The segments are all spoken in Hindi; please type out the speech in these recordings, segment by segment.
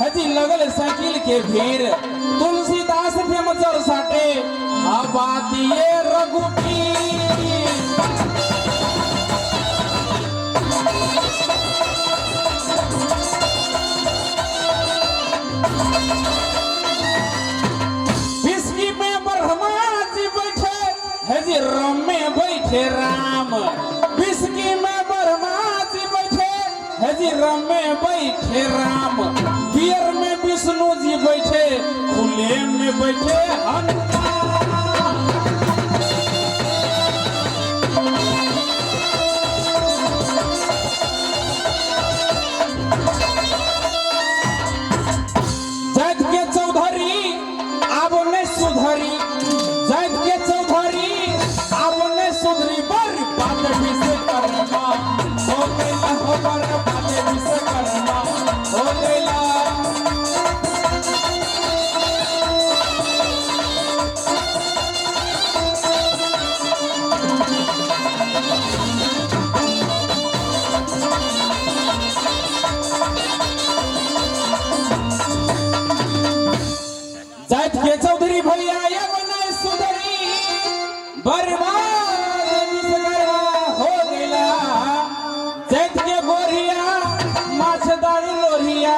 हजी लगल साइकिल के भीड़ तुलसीदास फेमचर साटे आबादिए रघुपीर। बिस्की में ब्रह्मा जी बैठे हजी रम में बैठे राम। बिस्की में ब्रह्मा जी बैठे हजी रम में बैठे राम। बियर में विष्णु जी बैठे खुले में बैठे हनुमान। जात के चौधरी अब ने सुधरी, जात के चौधरी अब ने सुधरी। बर बात भी से करना हो गईला, हो बर बात भी से करना हो गईला। जात के चौधरी भैया ये बने सुधरी। बर्बाद विश्वकर्मा हो गईला। जात के गोरिया माछदारू लोहिया,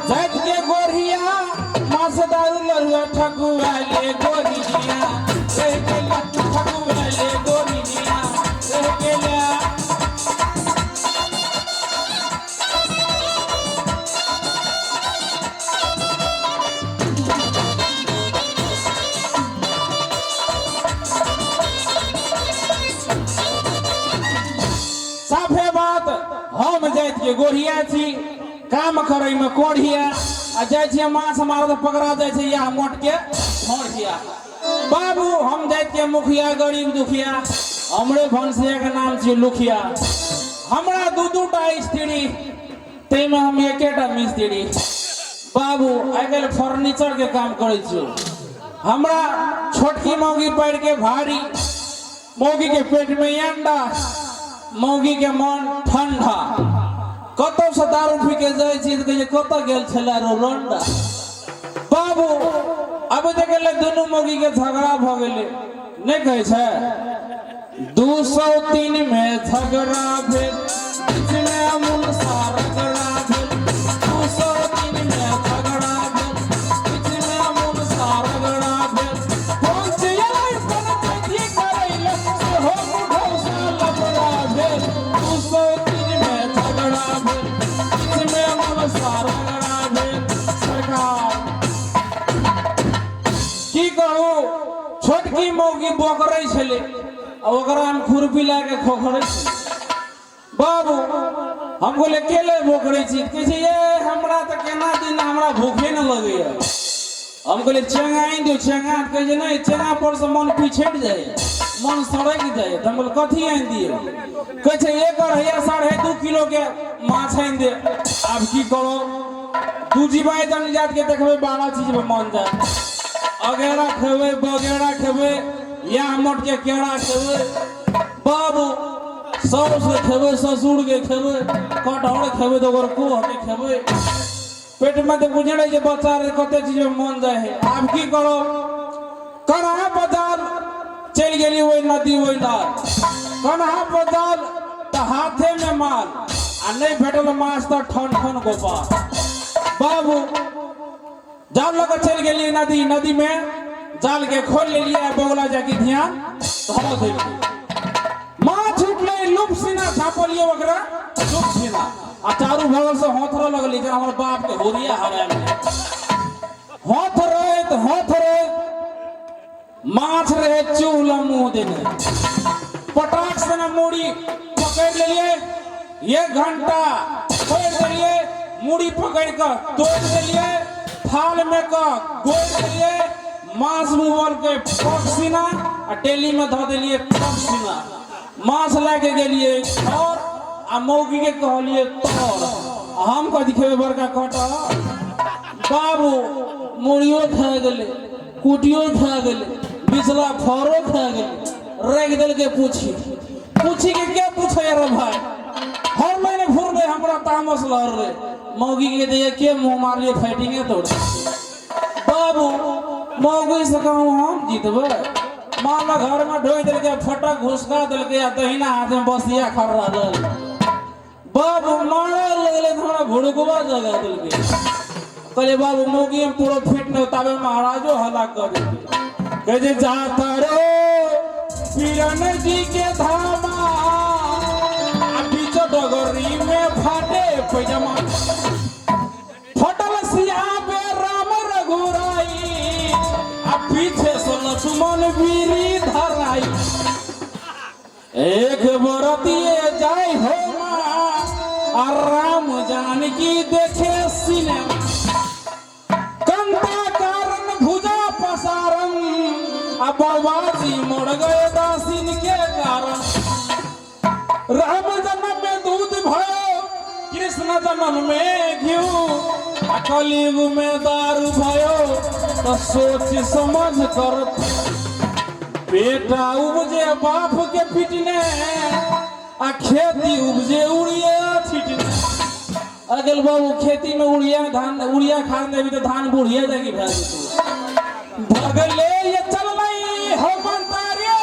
जात के गोरिया माछदारू लोहिया। ठकुआ ले गोरिया रह गेला, ठकुआ ले गोरिया रह गेला। साफे बात हम जाइत के गोढ़िया छी, काम करे में कोढ़िया। आ जाय छी माछ मार तो पकड़ा जाय छै या मोट के मोड़िया। बाबू हम जाइत के मुखिया गरीब दुखिया, हमरे भंसिया के नाम छी लुखिया। हमरा दू टा स्त्री ते में हम एकेटा मिस्त्री। बाबू आइकाल फर्नीचर के काम करे छी। हमरा छोटकी मौगी पैर के भारी, मौगी के पेट में अंडा, मौगी के मन ठंडा। कतो से दारू पी के जाय छी त कहे कतो गेल छला रो रोंडा। बाबू अब देखले दोनों मौगी के झगड़ा भ गेले, नहीं कहे छै 203 में झगड़ा भेल, बीच में अमूल सारगड़ा भेल। 203 में झगड़ा भेल, बीच में अमूल सारगड़ा भेल। पहुंच आई पंचायती करैले से हो मुठौ से लफड़ा भेल। 203 में झगड़ा भेल, बीच में अमूल सारगड़ा भेल। सरकार की कहू, छोटकी मौगी बोकरै छले, ओकरा हम खुरपी लाके खोखड़े छी। बाबू हम बोले केले बोकरे छी, कहे छै ये हमरा त केना दिन हमरा भूखे न लगैया। हम कहले चेंगाई दो, चेंगा कहे छै नहीं, चेंगा पर से मन पिछड़ जाए, मन सड़क जाए। हम बोले कथी आइन दिए, कहे छै 1.5 किलो के माछ आइन दे। अब की करो, दू जीवाई जन जात के देखबे 12 चीज में मन जाए। अगेरा खेबे, बगेरा खेबे, या मोट के केरा खेबे। बाबू साउस के खेबे, ससुर के खेबे, कटहर खेबे तो ओकर कोह के खेबे। पेट में तो बुझे जे बच्चा रे कते चीज में मन जाए है। आब की करो, कन्हा बाजार चल गेली ओई नदी ओई लाल। कन्हा बाजार त हाथे में माल, आ नहीं भेटल माछ त ठन ठन गोपाल। बाबू जाल लगा चल गेली नदी, नदी में जाल के खोल ले लिया। बगला जाके ध्यान धरो दे, माछ उठले लुप सीना झापलिए ओकरा लुप सीना। आ चारू बगल से होथरो लगली जे हमर बाप के होरिया हराय में। होथ रहे माछ रहे चूला मुंह देने। पटाख से ना मुड़ी पकड़ लिए, 1 घंटा छोड़ दिए। मुड़ी पकड़ कर तोड़ दिए, थाल में का गोल दिए। मांस मुबल के पक्षीना आ डेली में धो दिलिए पक्षीना। मांस लेके गेलिए और आ मौगी के कहलिए तोड़। हम कथी खेबे बड़का कटहर। बाबू मुड़ियो खा गेले, कुटियो खा गेले, बिचला फरो खा गेले। रख दिल के पूछी के क्या पूछे रे भाई, हर महीने घूर दे हमरा तामस लहर रे। मौगी के दिए के मुंह मार लिए फाइटिंग है तोड़ बाबू मौगी से कहूँ हम जीतबे मान लो घर में ढोई दिल के फटक घुसका दिल के दहिना हाथ में बसिया खड़ रहा बाबू मारे लगले थोड़ा भुड़कवा जगह दिल के कहले बाबू मौगी में पूरा फिट नहीं तबे महाराजो हला कर कहे जाता रे पीरन जी के धामा बीच डगरी में फाटे पैजामा फटल सिया पे राम रघुराई पीछे से लक्ष्मण वीरी धराई एक बरतिए जाय हो माँ राम जानकी देखे सिनेमा कंता कारण भुजा पसारन बाबाजी मर गए दासिन के कारण राम जन्म में दूध भयो कृष्ण जन्म में घिउ कलयुग में दारू भयो तो सोच समझ कर बेटा उपजे बाप के पिटने आ खेती उपजे उड़िया छिटने अगल बाबू खेती में उड़िया धान उड़िया खाद देवी तो धान बुढ़िया जाएगी भगले ये चल नहीं हो मंतारिया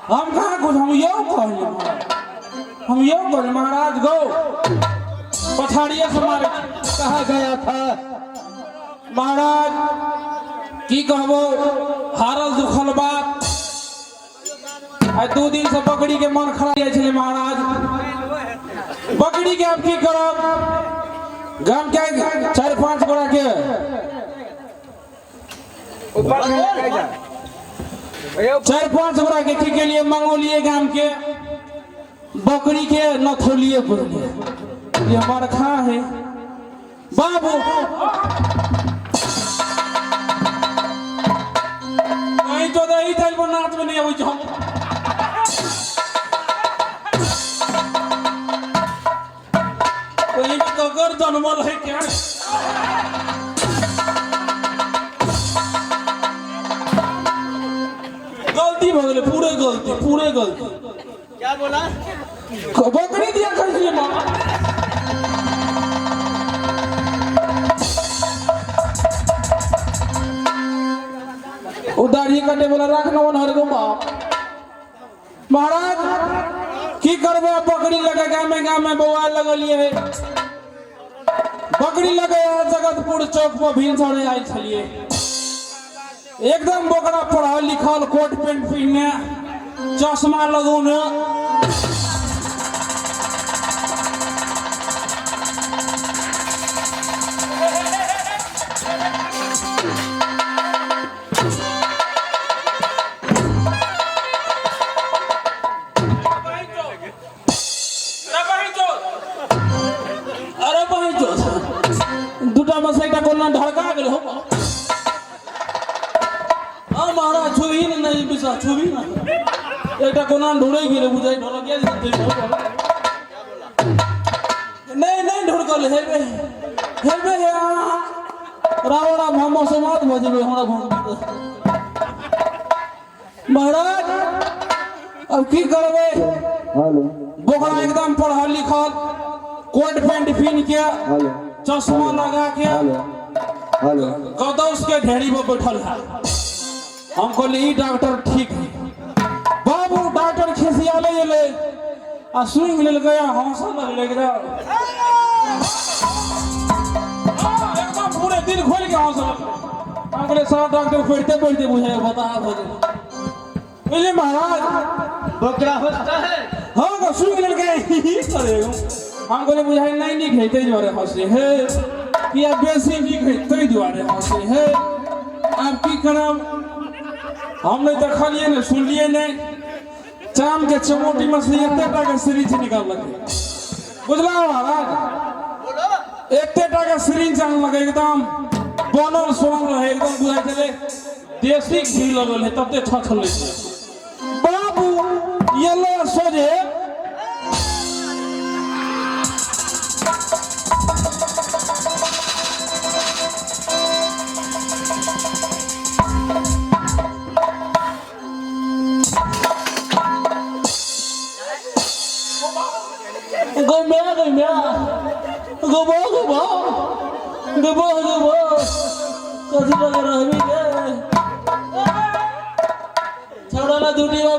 हम कहाँ कुछ हम यो कहले महाराज गो पछाड़िया से मारे कहा गया था महाराज की कहबो हारल दुखल बात आज 2 दिन से बकरी के मन खराब छे महाराज बकरी के आप की करब गाम के 4-5 गोरा के ऊपर 4-5 गोरा के लिए मंगोलिए गांव के बकरी के नथोलिए पर ये हमारा खा है बाबू नहीं तो दही चल को नाच में नहीं आवे हम कोई तो कर जन्मल है क्या गलती हो गई पूरे गलती क्या बोला बकरी दिया कैसे मां उदारी कटे बोला रखना हर गो बाप महाराज की करबो बकरी लगे गाँव में बौआ लगलिए है बकरी लगे जगतपुर चौक पर भीनसरे आई छलिए एकदम बोकरा पढ़ल लिखल कोट पैंट पहने चश्मा लगौने ढड़का गए हो महाराज छुबी नहीं बिसा छुबी ना एक कोना ढूंढे गिरे बुझाई ढोल गया नहीं ढूंढ कर हेबे रावड़ा भामो से मत बजबे हमरा भूख महाराज अब की करबे हेलो बोकरा एकदम पढ़ल लिखल कोट पैंट पहन के हेलो चश्मा लगा के हेलो हेलो कदौस के ढेरी में बैठल है हम कहले ई डॉक्टर ठीक है बाबू डॉक्टर खिसियाले ले आ स्विंग ले गया हंसा लगले एकदम एकदम पूरे दिल खोल के हंसा हम कहले सारा डॉक्टर पढ़ते पढ़ते बुझे बता हो जाए बोले महाराज बकरा होता है हाँ को स्विंग ले गए ही करेगा हम कहले बुझाई नहीं खेते जोरे हंसे है कि अब बेसी नहीं खेते जोरे हंसे है आप की करम हम नहीं देखलिए नहीं सुनलिए नहीं चाम के चमोटी मछली इतने टाका सिरिंज निकाल लगे बुझला महाराज इतने टाका सिरिंज आन लगे एकदम बनल सोनल रहे एकदम बुझाई चले देसी घी लगल है तब ते छछल बाबू ये ले सोजे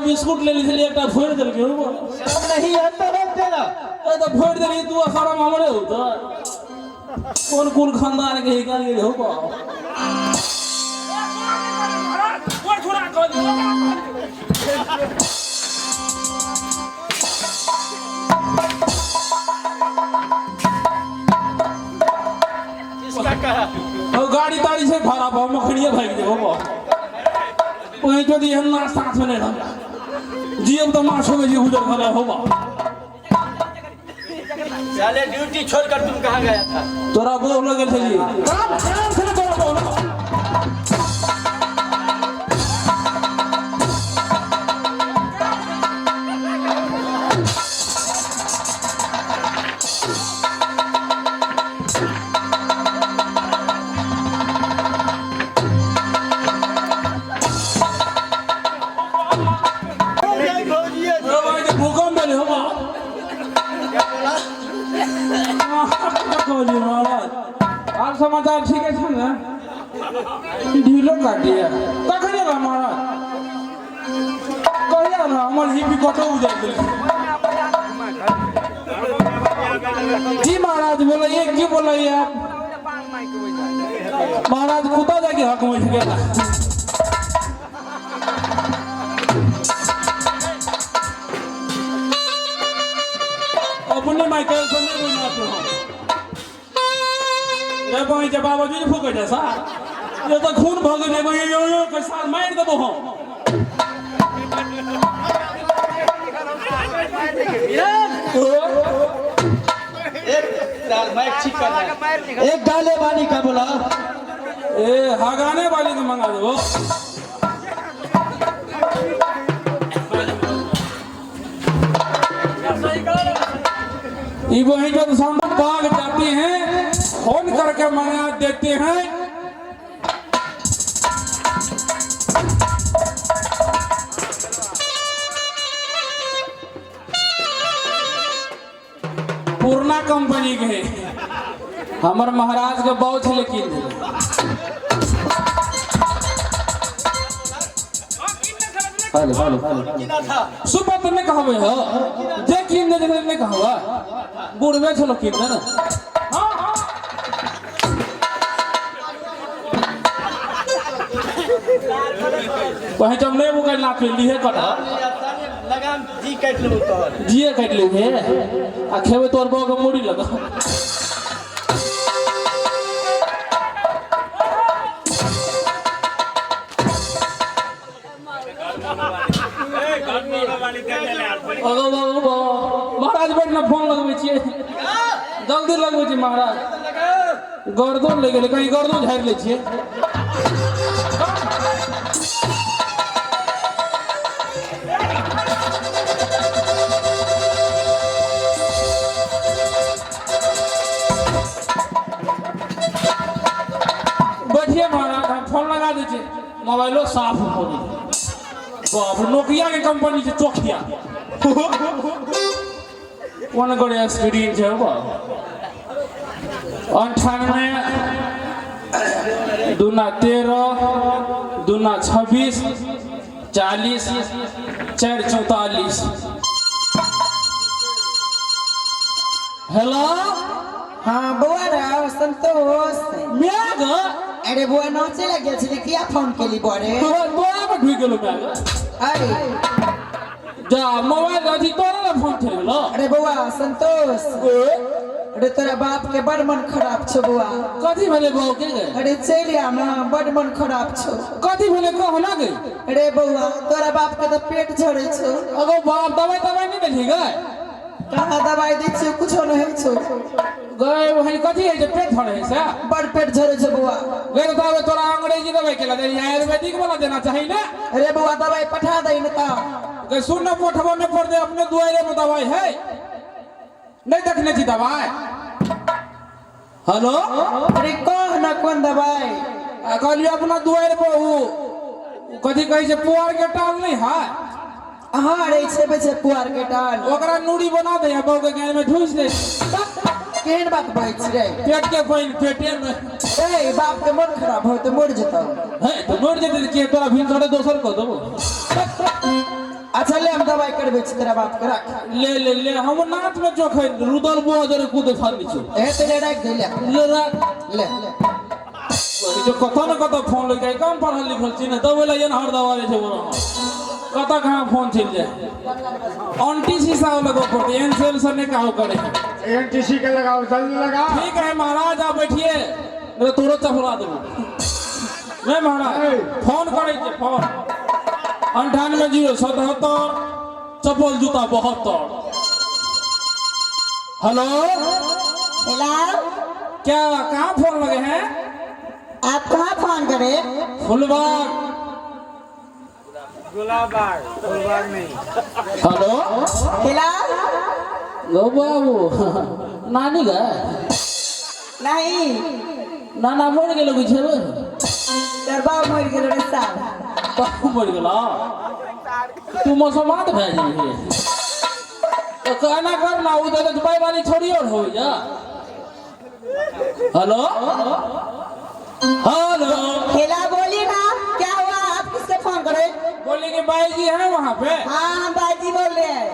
बिस्कुट ले ली एक फोड़ दिल के नहीं आता तेरा तो फोड़ दिली तू सारा मामले होता कौन कौन खानदान के हिकाल के हो पा गाड़ी ताड़ी से खराब हो मखड़िया भाई दे हो वही जो दी हम नाश्ता सुने ना जीएम तो माशो में जी उधर खड़ा होगा चले ड्यूटी छोड़कर तुम कहाँ गया था तोरा बोल लगे थे जी काम से तोरा बोल समाचार ठीक है ना ढीलो काट दिया तखने ला महाराज कहिया ना हमर ही भी कटो उजा गेल जी महाराज बोले ये की बोले आप महाराज कुत्ता जाके हक में गेला अपने माइकल से नहीं मारते रे भाई जब बाबूजी फूक दे सा ये तो खून भग ने भाई यो के साथ मार देबो हम एक गाले वाली का बोला ए हगाने वाली को मंगा दो ये वही जो सामने बाग जाते हैं फोन करके मंगा देते हैं पूर्णा कंपनी के हमारे महाराज के बहुत लेकिन हेलो हेलो सुबह तुमने कहवे हो जे किन दे ने कहवा बुढ़वे छलो किन ना वही जब नहीं वो करना फिर ली है कटा लगाम जी काट लो तो जी काट ले है आ खेवे तोर बो के मुड़ी लगा महाराज बैठ ना फोन लगवे छिए जल्दी लगवे छी महाराज गर्दन ले गेले कहीं गर्दन झाड़ ले छिए मोबाइलो साफ हो गई बाप नोकिया के कंपनी से चोखिया कौन गड़े स्क्रीन है बा 98 दूना 13 दूना 26 40 4 44 हेलो हाँ बुआ रहा संतोष म्याग अरे बुआ नाचे लगे छे किया फोन केली बड़े बोला पर ढुक गेलो म्याग अरे जा मोबाइल अथी तोरा ना फोन थे गेलो अरे बुआ संतोष अरे तोरा बाप के बड़ मन खराब छो बुआ कथी भेले बाऊ के गए अरे चलिया ना बड़ मन खराब छो कथी भेले कहो ना गई अरे बुआ तोरा बाप के तो पेट झड़े छो अगो बाप दवाई नहीं देली गए कहाँ दवाई दी छो कुछो नहीं छो गए वही कथी है जे पेट धरे है से बड़ पेट झड़े छो बुआ गए तो दवाई तोरा अंग्रेजी दवाई केला दे आयुर्वेदिक वाला देना चाहिए ना अरे बुआ दवाई पठा दे न ता गए सुन ना पोठवा में पड़ दे अपने दुआरे में दवाई है नहीं देखने की दवाई हेलो अरे कौन ना कौन दवाई कहलिए अपना दुआरे पे वो कथी कहे छै पुआर के टाल नहीं है हाँ अरे छे बजे पुआर के टाल ओकरा नूरी बना दे बाऊ के गाय में ठूस दे केहन बात बोलै छी रे पेट के कोई पेटे में ए बाप के मन खराब हो तो मर जतो है तो मोड़ जेते के तोरा भिन थोड़े दोसर को देबो अच्छा ले हम दवाई करबे छी तेरा बाप के रख ले हम नाथ में जोखे रुदल बुआ जरे कूद फानी छु ए तेरे रख दे ले ले जो कतो न कतो फोन लगे कम पढ़ल लिखल छी न तो बोला ये हर दवाई छै बोलो कतो कहां फोन चल जाए एंटी शीशा लगो पड़ते एनसेल से ने काहो करे एनटीसी के लगाओ जल्दी लगाओ ठीक है महाराज आप बैठिए मैं तोरो चफला देबो मैं महाराज फोन करे छे फोन 9807 चप्पल जूता 72 हेलो हेलो क्या कहाँ फोन लगे हैं आप कहाँ फोन करे फुलबाग गुलाबाग नहीं हेलो हेलो गो बाबू नानी गा नहीं नाना मर गेलो कुछ तेरा बाप मर गेल रे साल बाबू मर गेलो तू मौसमात भए जाइए तो कहना कर ना उधर दुबई वाली छोड़ी और हो जा हेलो हेलो हेलो बोलिए ना क्या हुआ आप किससे फोन करे बोले कि भाई जी है वहाँ पे हाँ हम बाजी बोल रहे हैं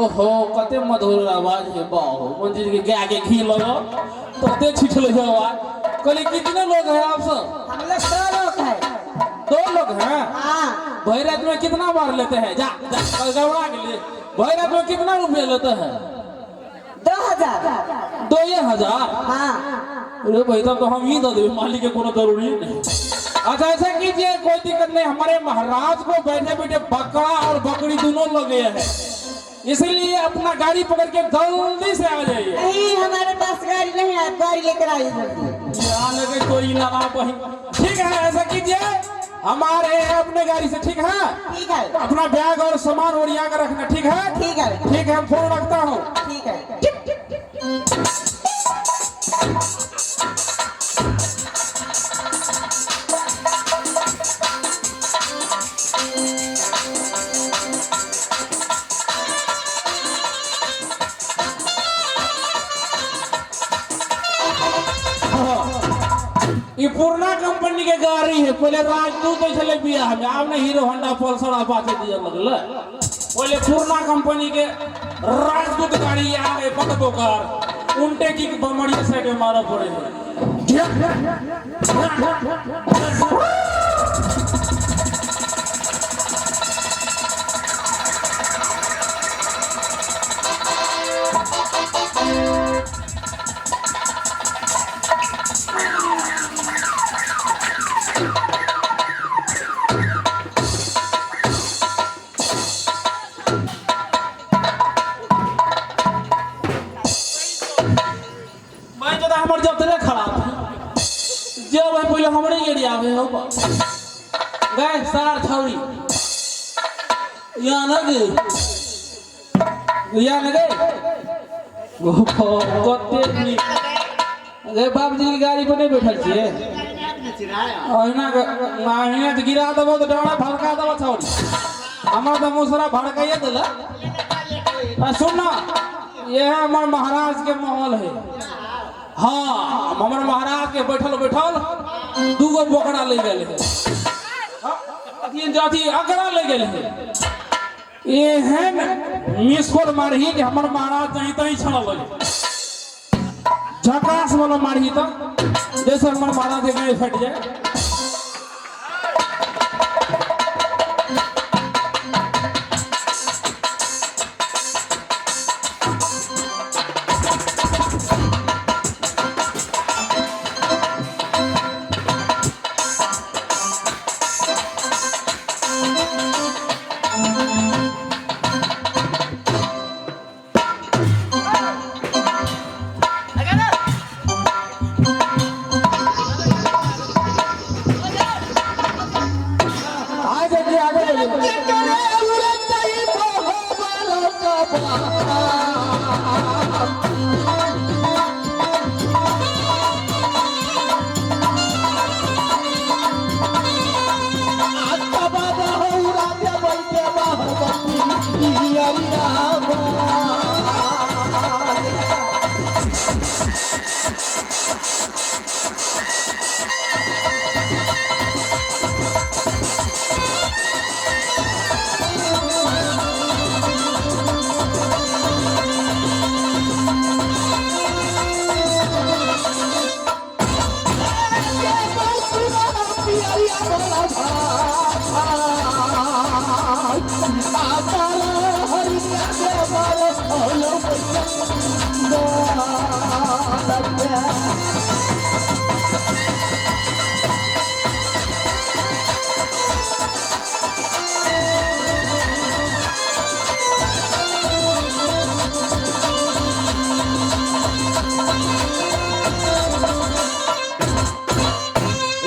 ओहो कते मधुर आवाज है बाहो मंजिल के गे आगे घी लगो तो ते छिछल है आवाज कहले कितने लोग हैं आप सब हम लोग 2 लोग हैं 2 लोग हैं हाँ भैरत में कितना बार लेते हैं जा गवा के लिए भैरत में कितना रुपया लेते हैं 2000 2000 हाँ अरे भाई तब तो हम ही दे देंगे मालिक के कोनो जरूरी नहीं अच्छा ऐसा कीजिए कोई दिक्कत नहीं हमारे महाराज को बैठे बैठे बकरा और बकरी दोनों लगे हैं इसलिए अपना गाड़ी पकड़ के जल्दी से आ जाइए नहीं हमारे पास गाड़ी नहीं है गाड़ी लेकर आइए जल्दी यहाँ लगे कोई लगा पही ठीक है ऐसा कीजिए हमारे अपने गाड़ी से ठीक है ठीक है अपना बैग और सामान ओरिया कर रखना ठीक है ठीक है ठीक है फोन रखता हूँ ठीक है ये पुराना कंपनी के गाड़ी है पहले राजदूत चले बिया हमें अब ना हीरो होंडा पल्सर अपाचे दिया लगल पहले पुराना कंपनी के राजदूत गाड़ी आ गए पकड़ो कार उल्टे की बमड़ी से के मारा पड़े मैं तो हमर जब तक खराब जब है पहले हमरे एरिया में हो गए सार छौरी यहाँ लगे कते नी गए बाप जी की गाड़ी पर नहीं बैठल छिए अहिना अहिना तो गिरा देबो तो डोड़ा भड़का देबो छौरी हमरा तो मुसरा भड़काइए देला सुन ना ये है हमार महाराज के महल है हाँ हमार महाराज के बैठल बैठल दूगो बोकरा ले गेल है अथी जाति अगरा ले गेल है एहन मिसकोल मारही कि हमार महाराज तहीं तहीं छड़ लगे झकास वाला मारही तो जैसे हमार महाराज के गाय फट जाए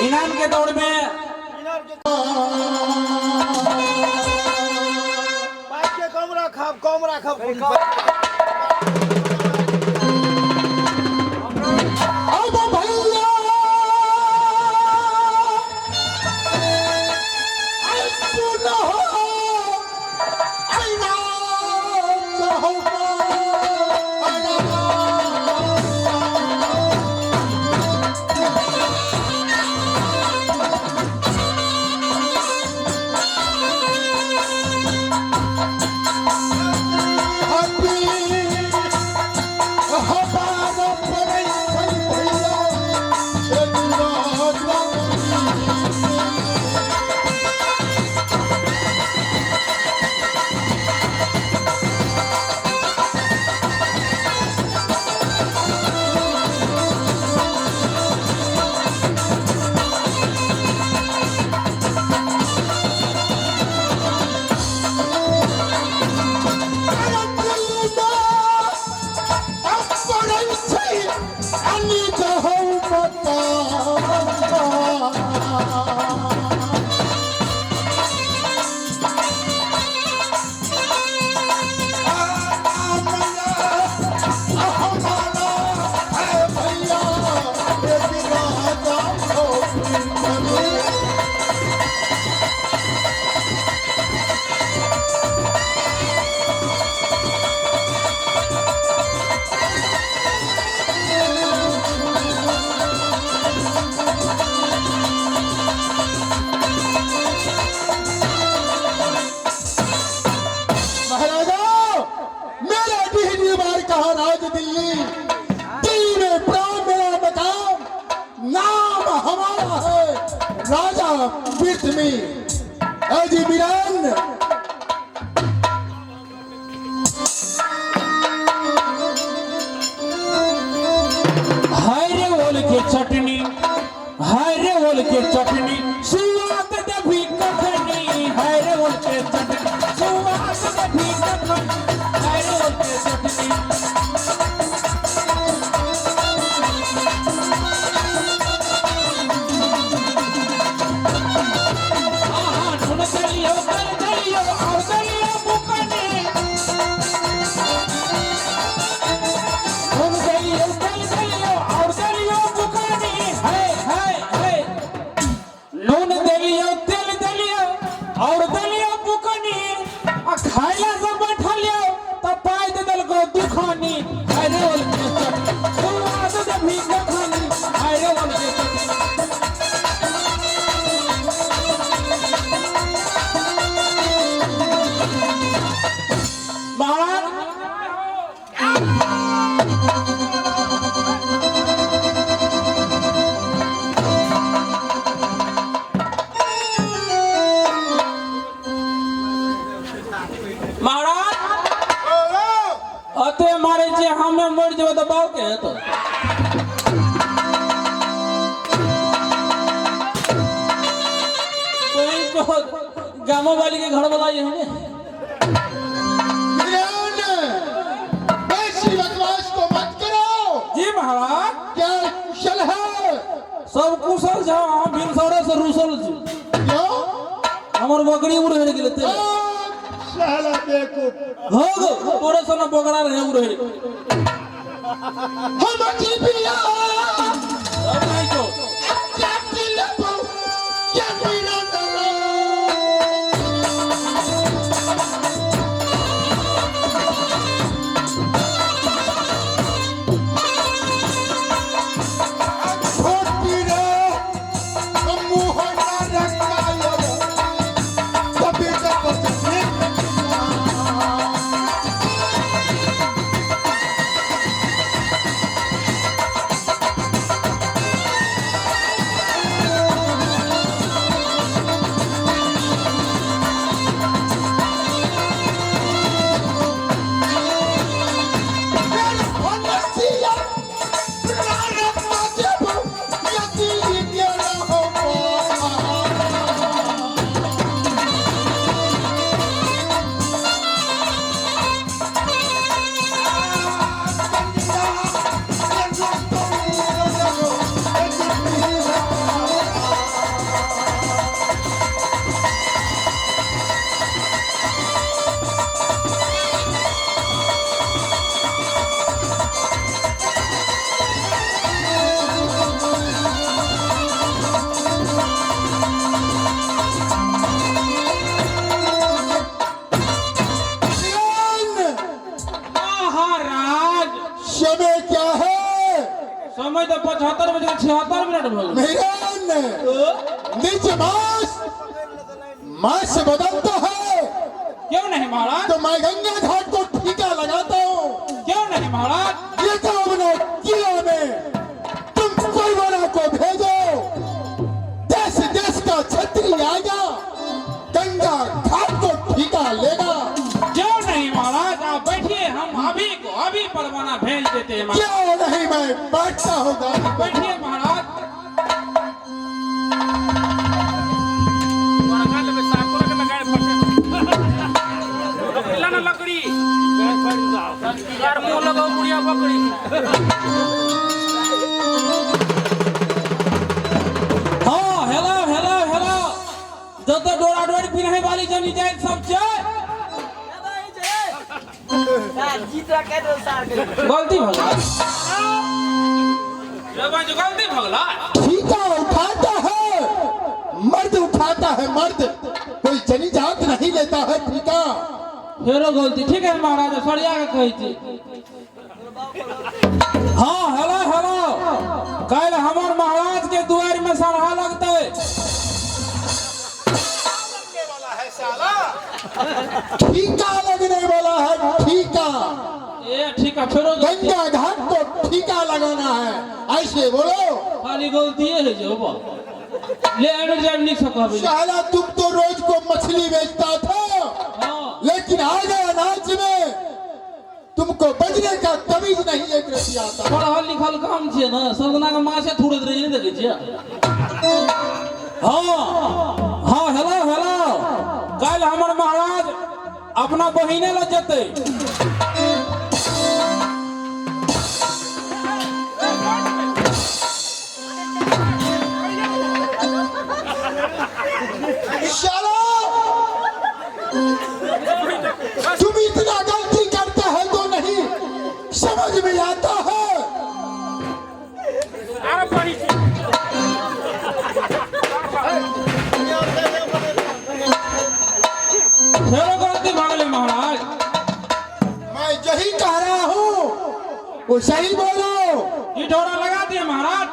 इनाम के दौड़ में कम राखब राजा पृथ्वी अजीबिरान हाय रे ओल के चटनी हाय रे ओल के चटनी सुवाद दभी कखनी हाय रे ओल के चटनी सुवाद दभी कखनी हाय रे ओल के चटनी लाते मारे छे हमें मर जब दबाव के है तो कोई तो गामो वाली के घर वाला ये है बेसी बकवास को मत करो। जी महाराज क्या कुशल है? सब कुशल जाओ हम बिनसौड़ा से रुसल छी क्यों? हमर बकरी उड़ रहे गेले ते साला बेवकूफ। हो गो तोरे सना बकरा रहे उड़ रहे हम जीबिया अब नहीं तो क्या दिलबो क्या मीरा समय क्या है? समय तो 75 बजे 76 मिनट हो गए मेहरान नीच मास बदलता है। क्यों नहीं महाराज तो मैं गंगा घाट को ठीका लगाता हूँ। क्यों नहीं महाराज ये काम बना किला में तुम कोई बना को भेजो। देश देश का छत्री आएगा गंगा घाट को ठीका लेगा। क्यों नहीं महाराज आप बैठिए हम अभी परवाना भेज देते हैं महाराज। क्यों नहीं मैं बैठता हूँ गाड़ी पे। बैठिए महाराज लकड़ी मुंह लगाओ बुढ़िया बकरी हाँ हेलो हेलो हेलो जो तो डोरा डोरी पिन्हे वाली जनी जाए सब जाए गलती भगला गलती भगला ठीका उठाता है मर्द उठाता है मर्द कोई जनी जात नहीं लेता है ठीका। फेरो गलती ठीक है महाराज सरिया के कही थी हाँ हेलो हेलो कल हमार महाराज के द्वार में सराहा लगते ठीका लगने वाला है ठीका। ये ठीक है फेरो गंगा घाट को ठीका लगाना है ऐसे बोलो। खाली गलती है जो बा ले एने जब लिख सका भी साला तुम तो रोज को मछली बेचता था हाँ लेकिन आ गया नाच में तुमको बजने का तमीज नहीं एक रसी आता। पढ़ल लिखल काम छे ना सजना के माछे थुड़त रही नहीं देखे छिया हाँ हाँ हेलो हेलो कल हमार महाराज अपना बहिने ल जते साला तुम इतना गलती करते हैं तो नहीं समझ में आता है। फेरो गलती भागले महाराज मैं यही कह रहा हूँ वो सही बोलो। ये डोरा लगा दिए महाराज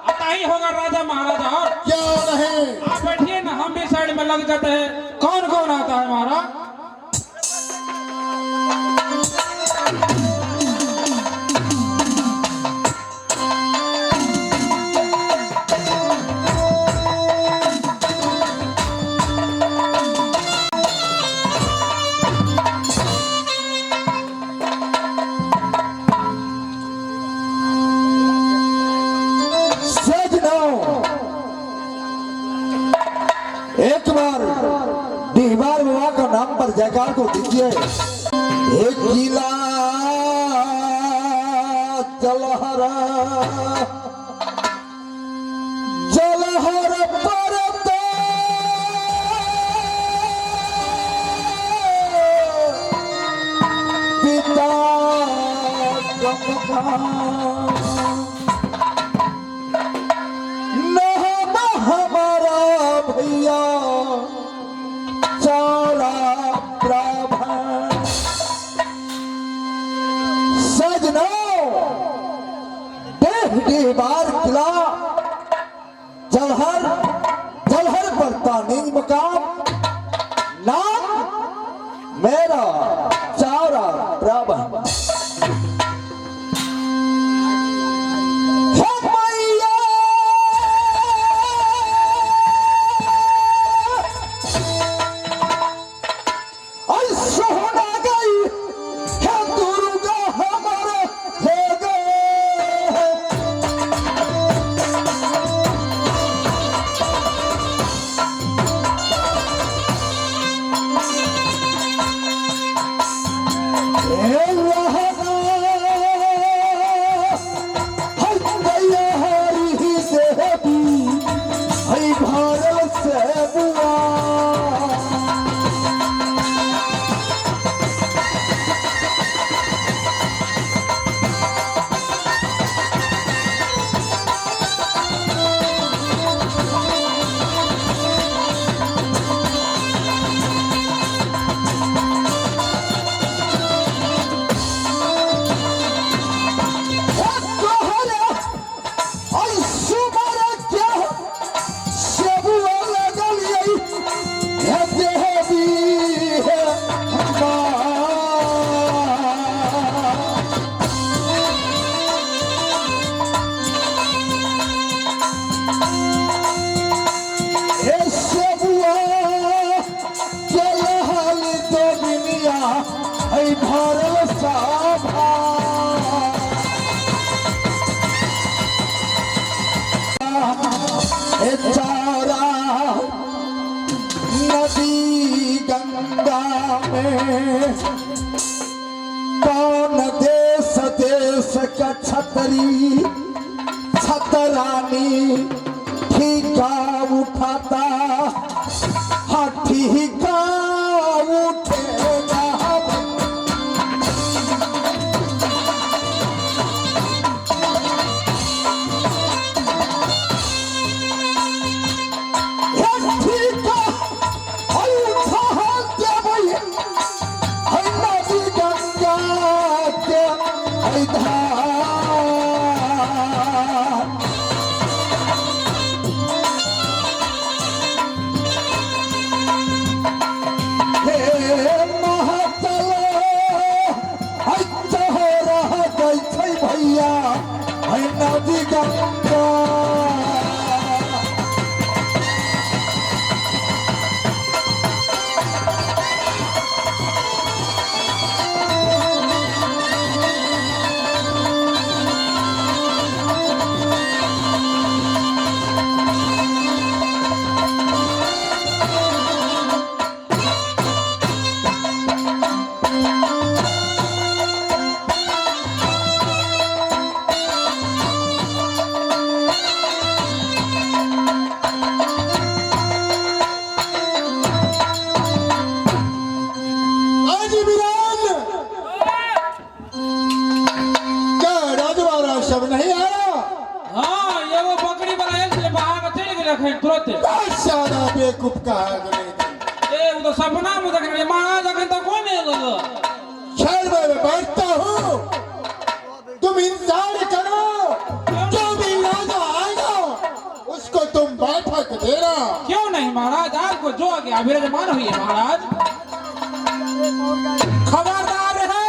आता ही होगा राजा महाराजा और क्यों नहीं? आप बैठिए ना हम भी साइड में लग जाते हैं कौन कौन आता है महाराज नाम पर जयकार को दीजिए। एक गीला जलहर जलहर परते पिता हमारा भैया चौड़ा ब्राह्मण सजनो डेढ़ी बार किला जलहर जलहर पर तानीम मकाम नाम मेरा चौड़ा ब्राह्मण नदी गंगा में कौन देश देश का छतरी छतरानी ठीका उठाता हाँ ठीका उठेगा बेवकूफ कहा तो सपना में देख रहे महाराज अखन तो कौन है खैर मैं बैठता हूँ तुम इंतजार करो जो भी राजा आएगा उसको तुम बैठक देना। क्यों नहीं महाराज आपको जो आगे अभिरजमान हुई है महाराज खबरदार है।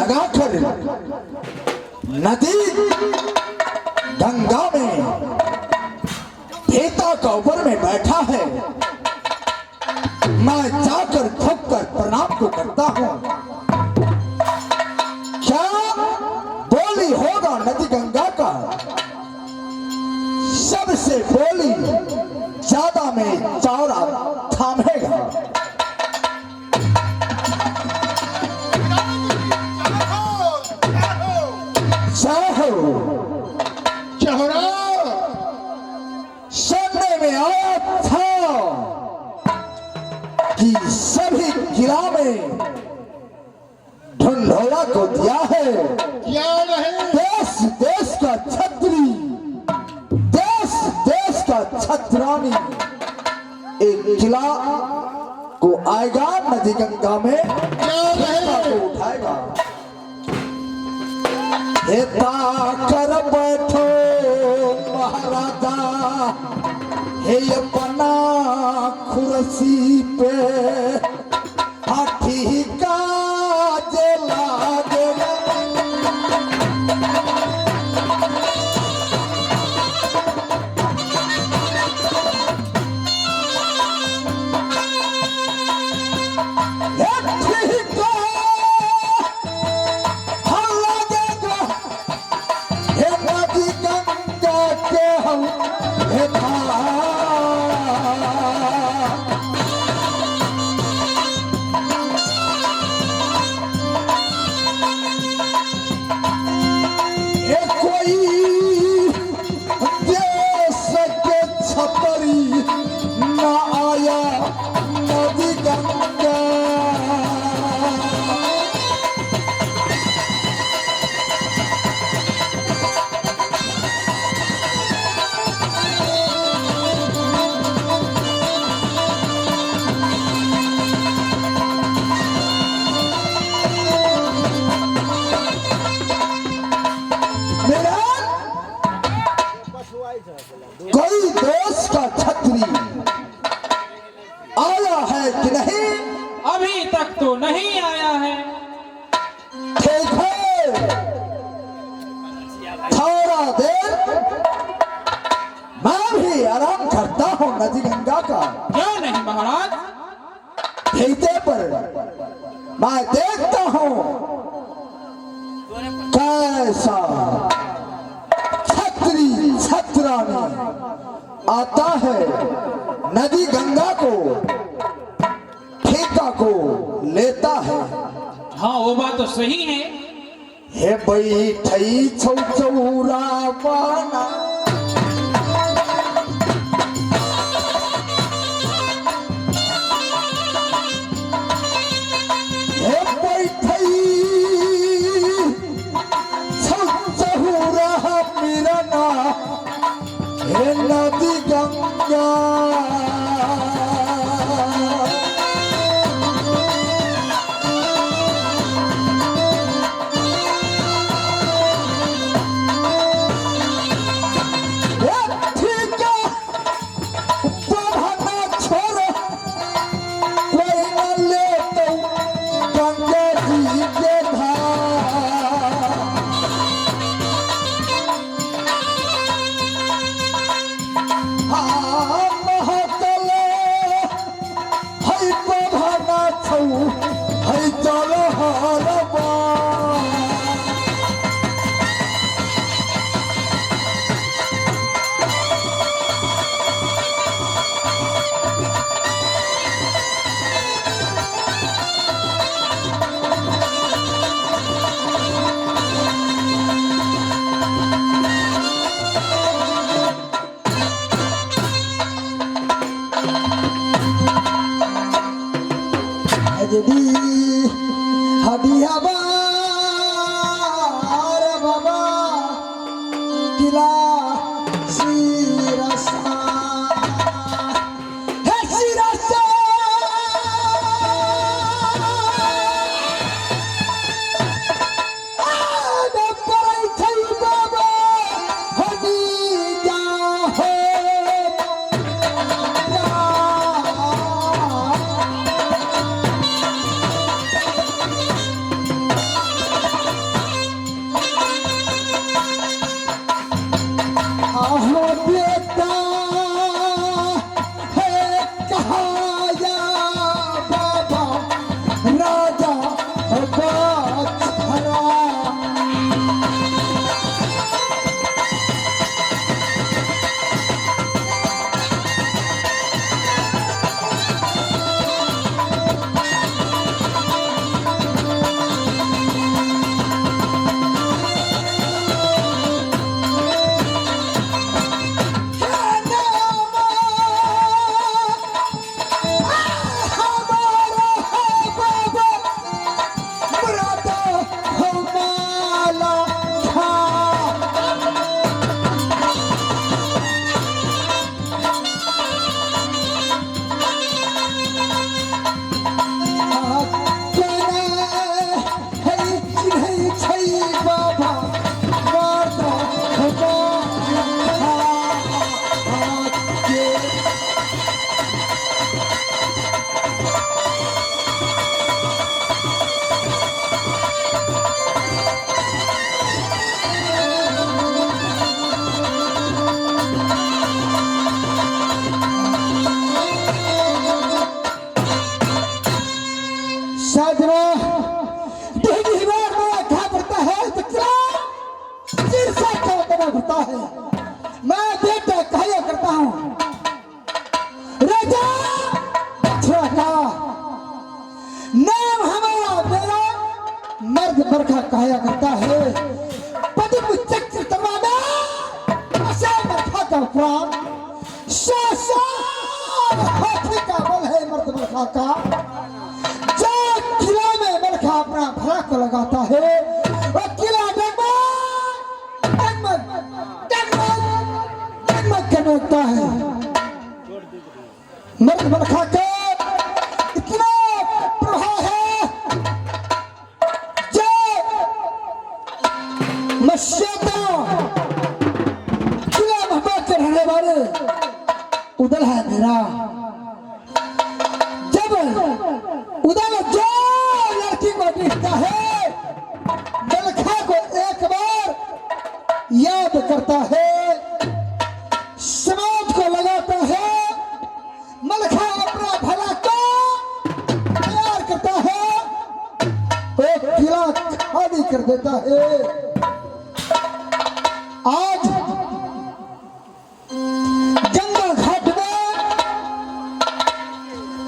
लगाकर नदी गंगा में भेता का ऊपर में बैठा है। मैं जाकर झुककर प्रणाम को करता हूं। क्या बोली होगा नदी गंगा का? सबसे बोली ज्यादा में चौड़ा थामेगा। चौरा सुनने में आया था कि सभी किला में ढंढोरा को दिया है। क्या नहीं? देश देश का छत्री, देश देश का छत्रानी एक किला को आएगा नदी गंगा में, को उठाएगा। हेता कर बैठो महाराजा, हे अपना कुर्सी पे, हाथी का जला देगा। कोई देश का छत्री आया है कि नहीं? अभी तक तो नहीं आया है। ठीक है, थोड़ा देर मैं भी आराम करता हूँ नदी गंगा का। क्यों नहीं महाराज? भीते पर मैं देखता हूँ कैसा छत्री छत्रानी आता है नदी गंगा को, ठेका को लेता है। हाँ वो बात तो सही है। हे बैठई चौचौरा बाना, हे बैठई चौचौरा मिरना, हे नदी गंगा। हदिया बाबा किला सिरसा, हे सिरसा आने पड़ै छै बाबा, हदी जा हो जा। साधना देवी बार में घबराता है तो क्या सिर से क्यों घबराता है। मैं बेटा कहा करता हूँ राजा बछड़ा का नाम हमारा मेरा मर्द बरखा कहा करता है। पद्म चक्र तमाना असल बरखा का प्राण शासन हाथी का बल है मर्द बरखा का। किला में बरखा अपना भरा को लगाता है और किला डगमग करने लगता है। मर्द बरखा का इतना प्रभाव है जो मस्जिदा किला महबूब के रहने वाले उदल है मेरा। जब उदल जो लड़की को देखता है बरखा को एक बार याद करता है, समाज को लगाता है। मलखा अपना भला को तैयार करता है, एक किला खाली कर देता है। आज गंगा घाट में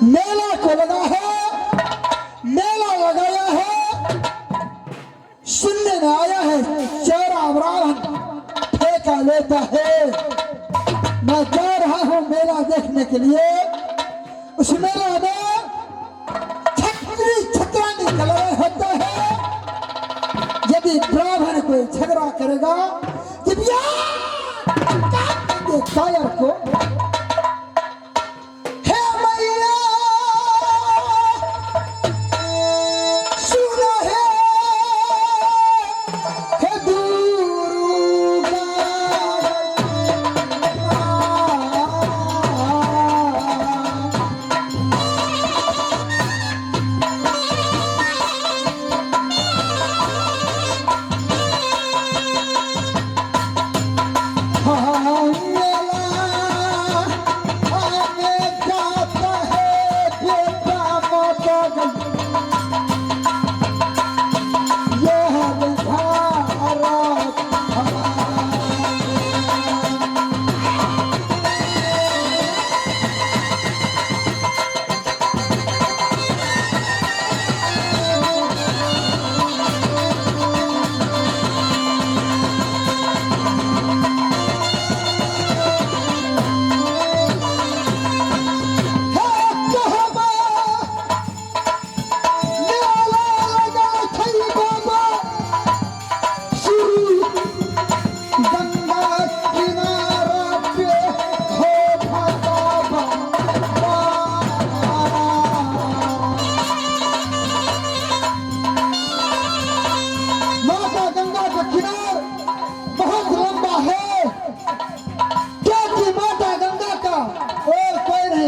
मेला को लगा है, मेला लगाया है, सुनने में आया है चेहरा अमरान ठेका लेता है। मैं जा रहा हूं मेला देखने के लिए। उस मेला में छतरी छतरानी कलर होता है। यदि ब्राह्मण कोई झगड़ा करेगा कि कायर को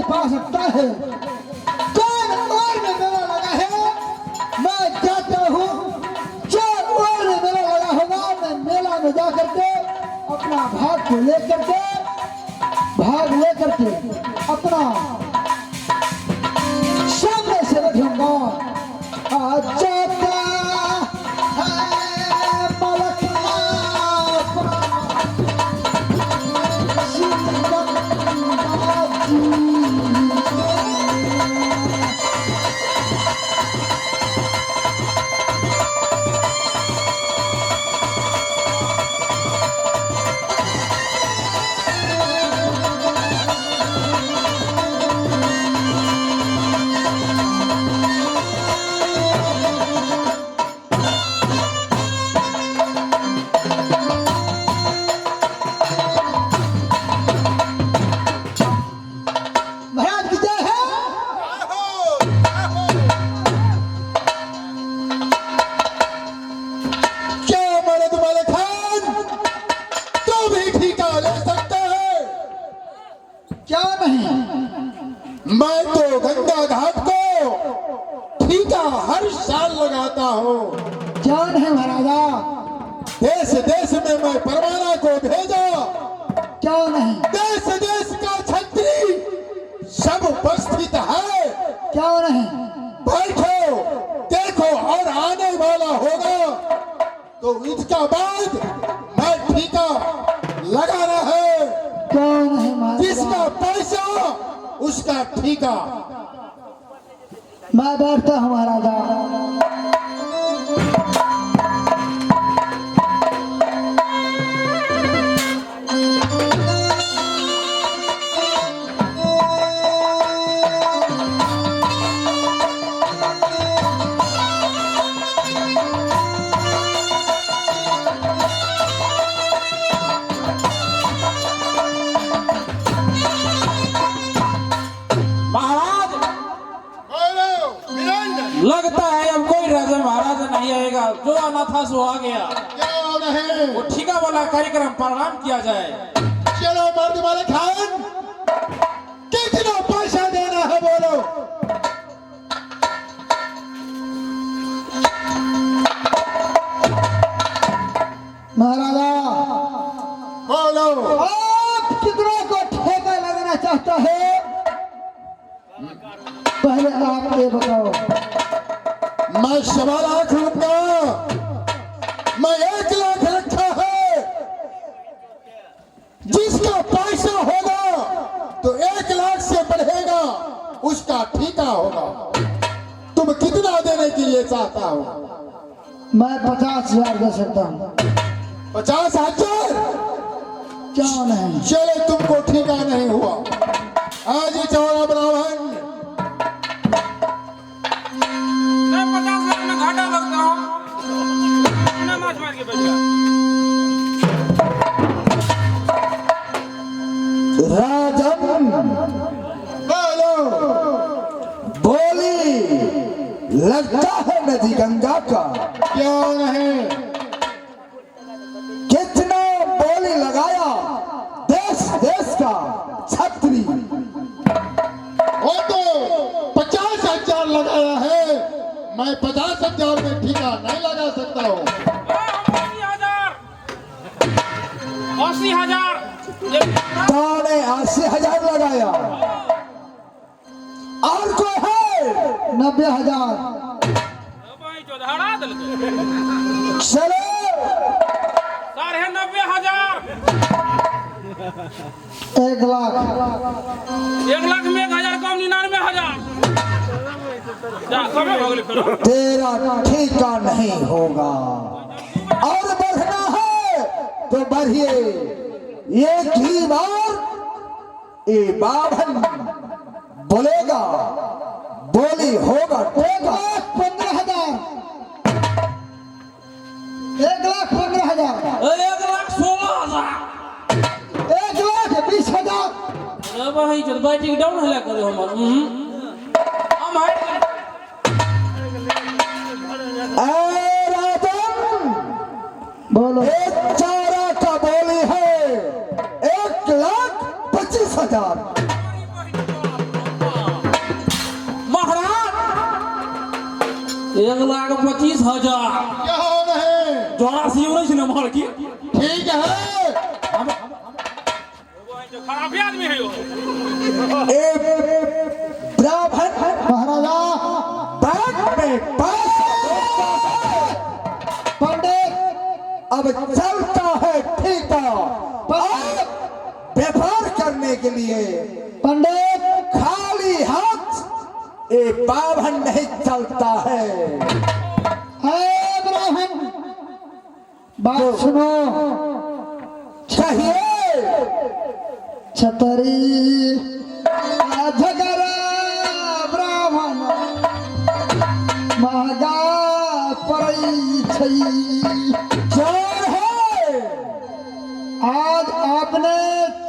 पा सकता है। कौन और में मेला लगा है, मैं जाता हूँ। चार और में मेला लगा होगा, मैं मेला में जा करके अपना भाग लेकर के अपना सामने से रखूंगा। क्या नहीं? मैं तो गंगा घाट को ठीका हर साल लगाता हूँ। जान है महाराजा। देश देश में मैं परवाना को भेजा। क्यों नहीं? देश देश का छत्री सब उपस्थित है। क्यों नहीं? बैठो, देखो, और आने वाला होगा तो इसका बाद मैं ठीका लगाना है। क्यों नहीं महाराजा? जिसका पैसा उसका ठीका। मैं बैठता हूँ महाराजा। महाराज लगता है अब कोई राजा महाराजा नहीं आएगा। जो आना था सो आ गया। क्यों नहीं? वो ठीका वाला कार्यक्रम प्रारंभ किया जाए। चलो मर्द वाले खान, कितना पैसा देना है बोलो। महाराजा बोलो। आप कितना को ठेका लगाना चाहता है? पहले आप ये बताओ। मैं 1.25 लाख रुपया, मैं 1 लाख रखा है। जिसका पैसा होगा तो 1 लाख से बढ़ेगा उसका ठीका होगा। तुम कितना देने के लिए चाहता हो? मैं 50,000 दे सकता हूँ। 50,000? क्यों नहीं? चले, तुमको ठीका नहीं हुआ। आज ही चौड़ा ब्राह्मण मैं 50,000 में घाटा लगता हूँ। मैं मार मार के बजा। राजन बोलो। बोली लगता है नदी गंगा का। क्यों नहीं? कितना बोली लगाया देश देश का छत्री। वो तो 50,000 लगाया है। मैं 50,000 में ठीका नहीं लगा सकता हूँ। 80,000 ताने 80,000 लगाया। और कोई है? 90,000। चलो 90,000 1 लाख। 1 लाख में 1,000 कम 99,000। जा कमे भगले करो। तेरा ठीका नहीं होगा। और बढ़ना है तो बढ़िए। एक ही बार ये बाभन बोलेगा, बोली होगा टेगा। 15,000। 1,15,000। 1,16,000। 1,20,000। अरे भाई चल बैटिंग डाउन हला करे हमर। हम हाइट बोलो। एक चारा का बोली है 1,25,000। महाराज 1,25,000 क्यों नहीं? जोड़ा सी उड़े छ न मार की। ठीक है। खराब आदमी है यो। ब्राह्मण महाराजा बैंक में पैसा पंडित अब चलता है ठीका। अब व्यापार करने के लिए पंडित खाली हाथ ये बाभन नहीं चलता है। है ब्राह्मण, बात सुनो। चाहिए छतरी झगड़ा ब्राह्मण महगा पड़ै छै। जोर है। आज आपने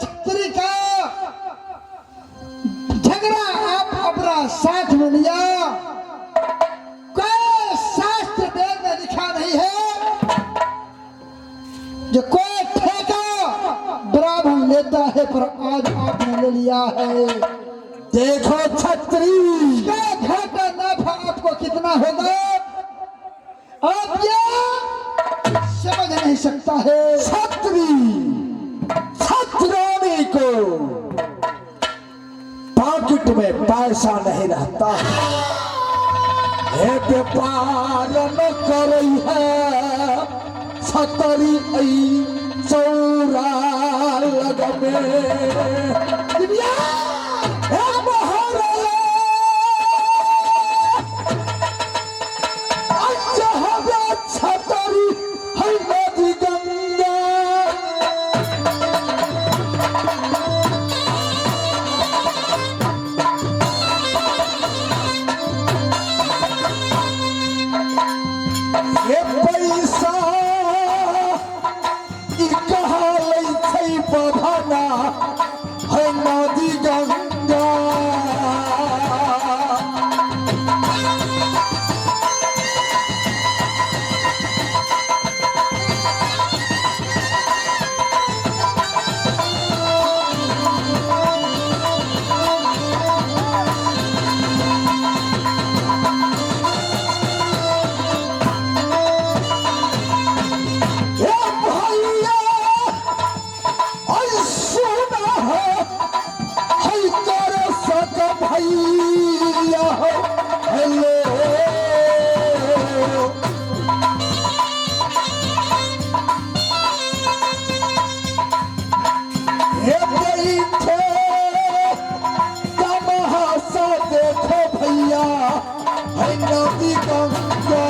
छतरी का झगड़ा आप अपना साथ में लिया। कोई शास्त्र वेद में लिखा नहीं है जो कोई ठेका ब्राह्मण लेता है। पैसे पर आज आपने ले लिया है। देखो छत्री, क्या घाटा नफा आपको कितना होगा आप ये समझ नहीं सकता है। छत्री छत्रानी को पॉकेट में पैसा नहीं रहता है, व्यापार न करई है छतरी आई चौरा लगमे दिव्या हे मोहरा अच्छा हवे छतरी है नदी गंगा ये पैसा ई कहाँ लै छै बहाना है नदी गंगा हे भैया ऐ सुना है तोरे सक भैया हेलो हे बैठे तमाशा देखो भैया है नदी गंगा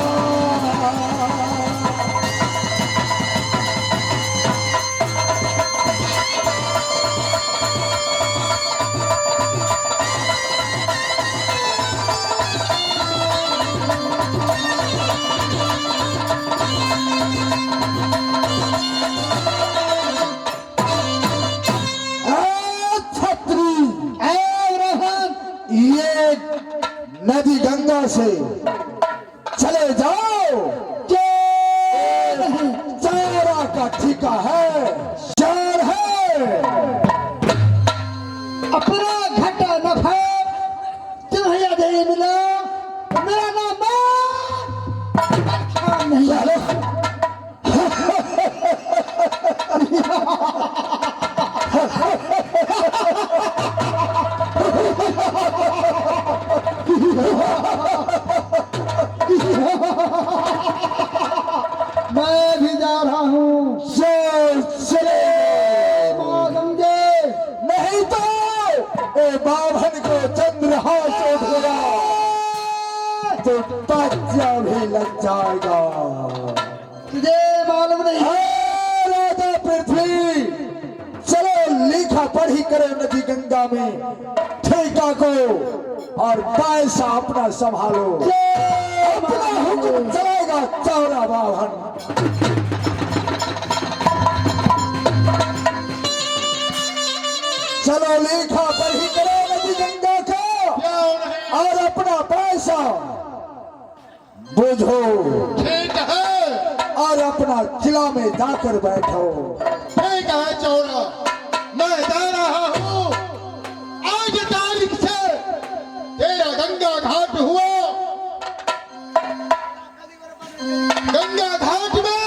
छत्री ये नदी गंगा से चले जाओ के चारा का ठिका है चार है अपना घाटा नफा तुम्हें दे मिला। मेरा नाम खान नहीं चलो मैं भी जा रहा हूँ। चले समझे नहीं तो ए बाभन को चंद्रहास उठेगा तो ताजा भी लग जाएगा। तुझे मालूम नहीं है। हे राजा पृथ्वी, चलो लिखा पढ़ी करे नदी गंगा में ठेका को और पैसा अपना संभालो। अपना हुक्म चलेगा चौरा बाभन। चलो लिखा पढ़ी करे नदी गंगा को और अपना पैसा बुझो ठीक है, और अपना किला में जाकर बैठो। ठीक है चौरा, मैं जा रहा हूँ। आज तारीख से तेरा गंगा घाट हुआ। गंगा घाट में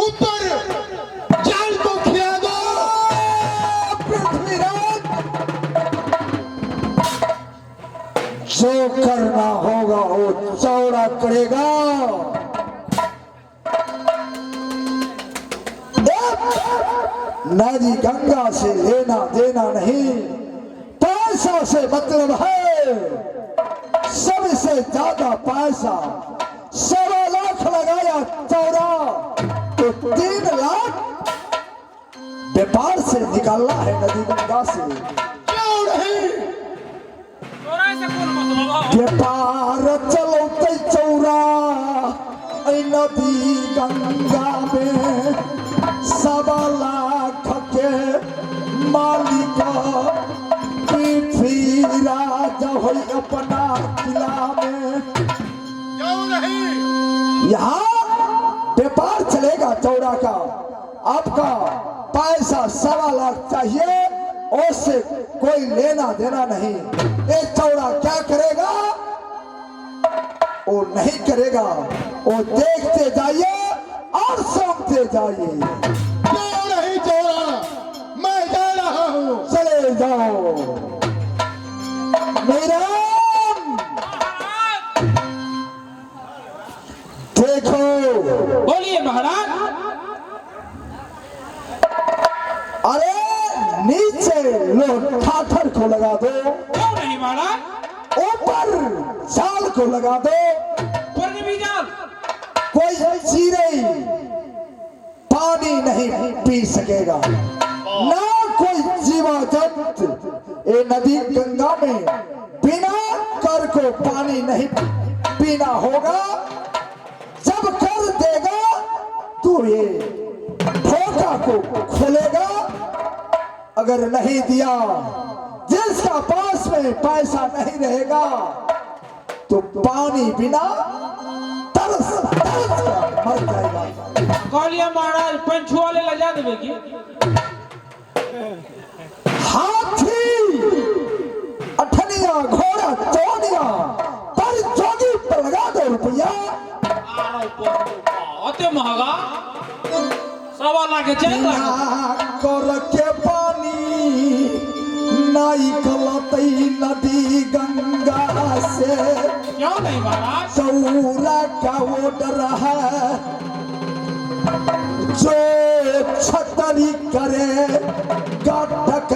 ऊपर जाल को खिला दो। पृथ्वीराज, जो करना होगा वो चौड़ा करेगा। नदी गंगा से लेना देना नहीं, पैसा से मतलब है। सबसे ज्यादा पैसा 1.25 लाख लगाया चौरा तो 3 लाख व्यापार से निकालना है नदी गंगा से। क्यों नहीं? व्यापार चलते चौरा ऐ नदी गंगा में 1.25 लाख के मालिक पृथ्वीराज हो अपना किला में। क्यों नहीं? यहाँ व्यापार चलेगा चौरा का, आपका पैसा 1.25 लाख चाहिए, उससे कोई लेना देना नहीं। ये चौड़ा क्या करेगा? वो नहीं करेगा, वो देखते जाइए और सुनते जाइए। क्यों नहीं चौड़ा, मैं जा रहा हूँ। चले जाओ मेरा। देखो बोलिए महाराज। अरे नीचे लो ठाठर को लगा दो, क्यों नहीं महाराज? ऊपर जाल को लगा दो। पूर्ण भी जाल। कोई चिड़ै पानी नहीं पी सकेगा, ना कोई जीवा जंतु ये नदी गंगा में बिना कर को पानी नहीं पीना होगा। जब कर देगा तो ये ढोका को खोलेगा, अगर नहीं दिया, जिसका पास में पैसा नहीं रहेगा तो पानी बिना तरस तरस कर मर जाएगा। कहलिए महाराज पंछुआ ले लजा देवे की? हाथी, अठनिया, घोड़ा, चौनिया पर जोगी पर लगा दो रुपया। अते महंगा 1.25 लाख के 4 लाख। ना कर के पानी नहीं गलतई नदी गंगा से, क्यों नहीं महाराज? चौरा का ऑर्डर है, जो छतरी करे गठक